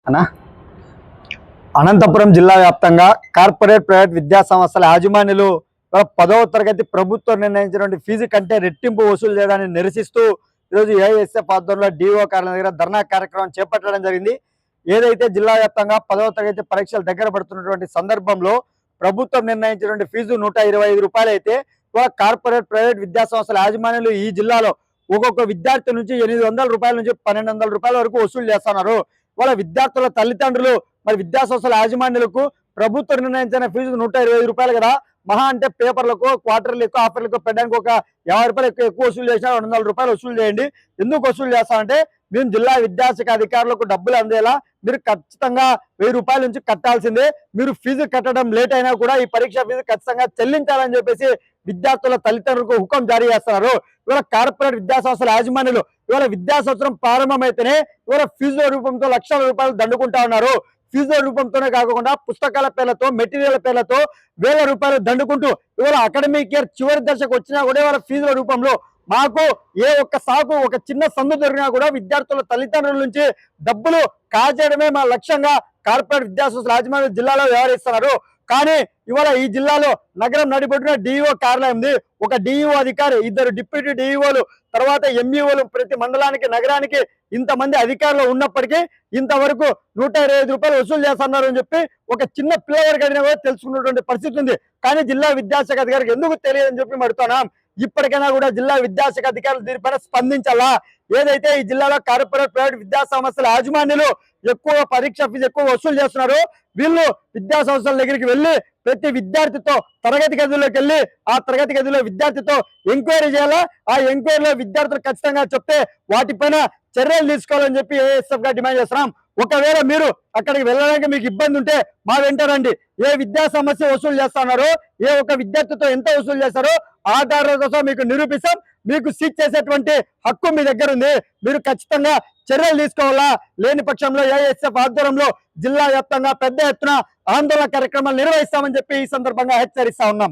అనా అనంతపురం జిల్లా వ్యాప్తంగా కార్పొరేట్ ప్రైవేట్ విద్యా సంస్థల యాజమాన్యులు 10వ తరగతి ప్రభుత్వం నిర్ణయించినటువంటి ఫీజు కంటే రెట్టింపు వసూలు చేయడాన్ని నిరసిస్తూ ఈరోజు ఏఎస్ఎఫ్ ఆధ్వర్యంలో డిఓ కార్యాలయం దగ్గర ధర్నా కార్యక్రమం చేపట్టడం జరిగింది. ఏదైతే జిల్లా వ్యాప్తంగా 10వ తరగతి పరీక్షలు దగ్గర పడుతున్నటువంటి సందర్భంలో ప్రభుత్వం నిర్ణయించినటువంటి ఫీజు 125 రూపాయలు అయితే కార్పొరేట్ ప్రైవేట్ విద్యా సంస్థల యాజమాన్యులు ఈ జిల్లాలో ఒక్కొక్క విద్యార్థి నుంచి 800 రూపాయల నుంచి 1200 రూపాయల వరకు వసూలు చేస్తున్నారు. వాళ్ళ విద్యార్థుల తల్లిదండ్రులు మరి విద్యా సంస్థల యాజమాన్యులకు ప్రభుత్వం నిర్ణయించిన ఫీజు 125 రూపాయలు కదా, మహా అంటే పేపర్లకు క్వార్టర్లకు ఆఫర్లకు పెట్టడానికి ఒక 50 రూపాయలు ఎక్కువ వసూలు చేసినా 200 రూపాయలు వసూలు చేయండి. ఎందుకు వసూలు చేస్తామంటే మేము జిల్లా విద్యాశాఖ అధికారులకు డబ్బులు అందేలా మీరు ఖచ్చితంగా 1000 రూపాయల నుంచి కట్టాల్సిందే. మీరు ఫీజు కట్టడం లేట్ అయినా కూడా ఈ పరీక్ష ఫీజు ఖచ్చితంగా చెల్లించాలని చెప్పేసి విద్యార్థుల తల్లిదండ్రులకు హుకం జారీ చేస్తున్నారు. ఇవాళ కార్పొరేట్ విద్యా సంస్థల యాజమాన్యులు ఇవాళ విద్యా సంవత్సరం ప్రారంభమైతేనే ఇవాళ ఫీజుల రూపంతో లక్షల రూపాయలు దండుకుంటా ఉన్నారు. ఫీజుల రూపంతోనే కాకుండా పుస్తకాల పేర్లతో మెటీరియల్ పేర్లతో వేల రూపాయలు దండుకుంటూ ఇవాళ అకాడమిక్ ఇయర్ చివరి దశకు వచ్చినా కూడా ఇవాళ ఫీజుల రూపంలో మాకు ఏ ఒక్క సాకు ఒక చిన్న సందు దొరికినా కూడా విద్యార్థుల తల్లిదండ్రుల నుంచి డబ్బులు కాజేయడమే మా లక్ష్యంగా కార్పొరేట్ విద్యాసంస్థల యాజమాన్య జిల్లాలో వ్యవహరిస్తున్నారు. కానీ ఇవాళ ఈ జిల్లాలో నగరం నడిబొడ్డున డిఈఓ కార్యాలయం ఉంది. ఒక డిఈఓ అధికారి, 2 డిప్యూటీ డిఈఓలు, తర్వాత ఎంఈఓలు ప్రతి మండలానికి నగరానికి ఇంతమంది అధికారులు ఉన్నప్పటికీ ఇంతవరకు 125 రూపాయలు వసూలు చేస్తున్నారు అని చెప్పి ఒక చిన్న పిల్లవాడికి అడిగినా కూడా తెలుసుకున్నటువంటి పరిస్థితి ఉంది. కానీ జిల్లా విద్యాశాఖ అధికారికి ఎందుకు తెలియదని చెప్పి అడుగుతున్నాం. ఇప్పటికైనా కూడా జిల్లా విద్యాశాఖ అధికారులు దీనిపైన స్పందించాలా. ఏదైతే ఈ జిల్లాలో కార్పొరేట్ ప్రైవేట్ విద్యా సంస్థల యాజమాన్యులు ఎక్కువ పరీక్ష ఫీజు ఎక్కువ వసూలు చేస్తున్నారు, వీళ్ళు విద్యా సంస్థల దగ్గరికి వెళ్ళి ప్రతి విద్యార్థితో తరగతి గదిలోకి వెళ్ళి ఆ తరగతి గదిలో విద్యార్థితో ఎంక్వైరీ చేయాలా. ఆ ఎంక్వైరీలో విద్యార్థులు ఖచ్చితంగా చెప్తే వాటిపైన చర్యలు తీసుకోవాలని చెప్పి ఏఎస్ఎఫ్ గా డిమాండ్ చేస్తున్నాం. ఒకవేళ మీరు అక్కడికి వెళ్ళడానికి మీకు ఇబ్బంది ఉంటే మా వెంటారండి. ఏ విద్యా సమస్య వసూలు చేస్తున్నారో, ఏ ఒక్క విద్యార్థితో ఎంత వసూలు చేస్తారో ఆధారాలతో మీకు నిరూపిస్తాం. మీకు సీట్ చేసేటువంటి హక్కు మీ దగ్గర ఉంది. మీరు ఖచ్చితంగా చర్యలు తీసుకోవాలా. లేని పక్షంలో ఏఎస్ఎఫ్ ఆధ్వర్యంలో జిల్లా వ్యాప్తంగా పెద్ద ఎత్తున ఆందోళన కార్యక్రమాలు నిర్వహిస్తామని చెప్పి ఈ సందర్భంగా హెచ్చరిస్తా ఉన్నాం.